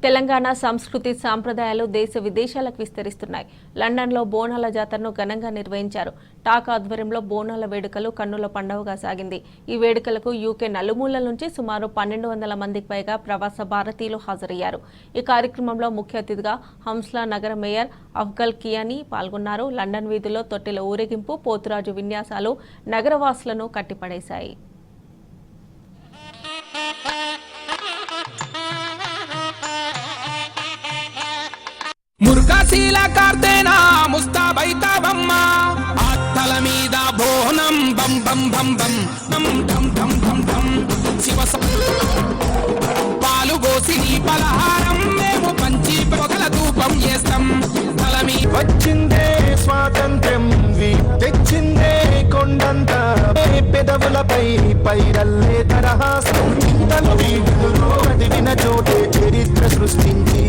తెలంగాణ సంస్కృతి సాంప్రదాయాలు దేశ విదేశాలకు విస్తరిస్తున్నాయి. లండన్లో బోనాల జాతరను ఘనంగా నిర్వహించారు. టాక్ ఆధ్వర్యంలో బోనాల వేడుకలు కన్నుల పండుగగా సాగింది. ఈ వేడుకలకు యూకే నలుమూలల నుంచి సుమారు 1200 మందికి పైగా ప్రవాస భారతీయులు హాజరయ్యారు. ఈ కార్యక్రమంలో ముఖ్య అతిథిగా హంస్లా నగర మేయర్ అఫ్జల్ కియానీ పాల్గొన్నారు. లండన్ వీధుల్లో తొట్టెల ఊరేగింపు, పోతురాజు విన్యాసాలు నగరవాసులను కట్టిపడేశాయి. ముర్కాశీల కార్తేనా ముస్తాబైతావమ్మ ఆత్తల మీద బోనం బం బం బం బం బం ఢం ఢం ఢం ఢం శివ పాలు గోసి నీ పలహారం మేము పంచి పొగల ధూపం చేస్తాం తలమి వచ్చిందే స్వాతంత్ర్యం తెచ్చిందే కొండంత పెదవులపై పైరల్లే తరహాసం చదివిన చోటే చరిత్ర సృష్టించి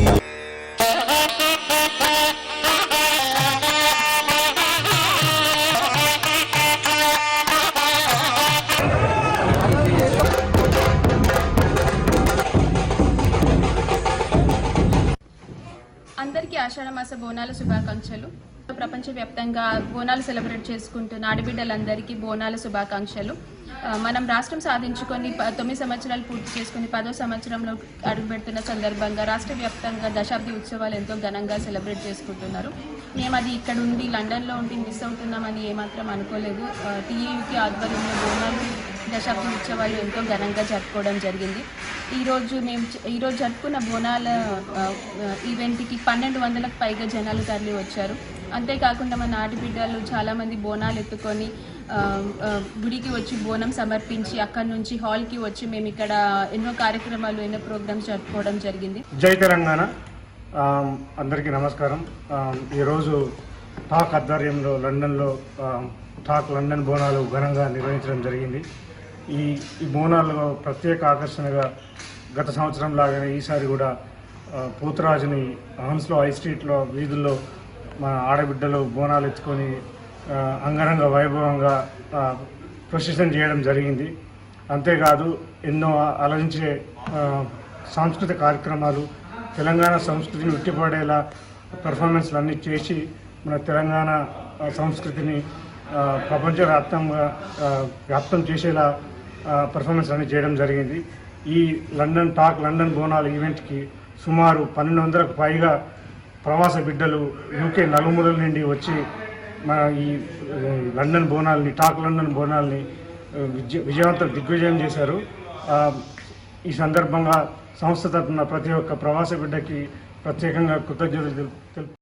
అందరికీ ఆషాఢమాస బోనాల శుభాకాంక్షలు. ప్రపంచవ్యాప్తంగా బోనాలు సెలబ్రేట్ చేసుకుంటున్న ఆడబిడ్డలందరికీ బోనాల శుభాకాంక్షలు. మనం రాష్ట్రం సాధించుకొని 9 సంవత్సరాలు పూర్తి చేసుకుని 10వ సంవత్సరంలో అడుగుపెడుతున్న సందర్భంగా రాష్ట్ర వ్యాప్తంగా దశాబ్ది ఉత్సవాలు ఎంతో ఘనంగా సెలబ్రేట్ చేసుకుంటున్నారు. మేము అది ఇక్కడ ఉండి లండన్లో ఉండి మిస్ అవుతున్నామని ఏమాత్రం అనుకోలేదు. టీయూకి ఆధ్వర్యంలో బోనాలు దశాబ్ది ఉత్సవాలు ఎంతో ఘనంగా జరుపుకోవడం జరిగింది. ఈరోజు జరుపుకున్న బోనాల ఈవెంట్కి 1200లకు పైగా జనాలు తరలి వచ్చారు. అంతేకాకుండా మన ఆడబిడ్డలు చాలామంది బోనాలు ఎత్తుకొని గుడికి వచ్చి బోనం సమర్పించి అక్కడి నుంచి హాల్కి వచ్చి మేము ఇక్కడ ఎన్నో కార్యక్రమాలు ఎన్నో ప్రోగ్రామ్స్ జరుపుకోవడం జరిగింది. జై తెలంగాణ. అందరికీ నమస్కారం. ఈరోజు టాక్ ఆధ్వర్యంలో లండన్లో టాక్ లండన్ బోనాలు ఘనంగా నిర్వహించడం జరిగింది. ఈ బోనాలు ప్రత్యేక ఆకర్షణగా గత సంవత్సరం లాగానే ఈసారి కూడా పోతురాజుని హన్స్లో హై స్ట్రీట్లో వీధుల్లో మా ఆడబిడ్డలు బోనాలు ఎత్తుకొని అంగరంగ వైభవంగా ప్రొసెషన్ చేయడం జరిగింది. అంతేకాదు ఎన్నో అలరించే సాంస్కృతిక కార్యక్రమాలు, తెలంగాణ సంస్కృతిని ఉట్టిపడేలా పెర్ఫార్మెన్స్లు అన్నీ చేసి మన తెలంగాణ సంస్కృతిని ప్రపంచవ్యాప్తంగా వ్యాప్తం చేసేలా పెర్ఫార్మెన్స్ అన్నీ చేయడం జరిగింది. ఈ టాక్ లండన్ బోనాల ఈవెంట్కి సుమారు 1200కు పైగా ప్రవాస బిడ్డలు యూకే నలుమూలల నుండి వచ్చి మన ఈ టాక్ లండన్ బోనాల్ని దిగ్విజయం చేశారు. ఈ సందర్భంగా సంస్థ తరఫున ప్రతి ఒక్క ప్రవాస బిడ్డకి ప్రత్యేకంగా కృతజ్ఞతలు తెలుపు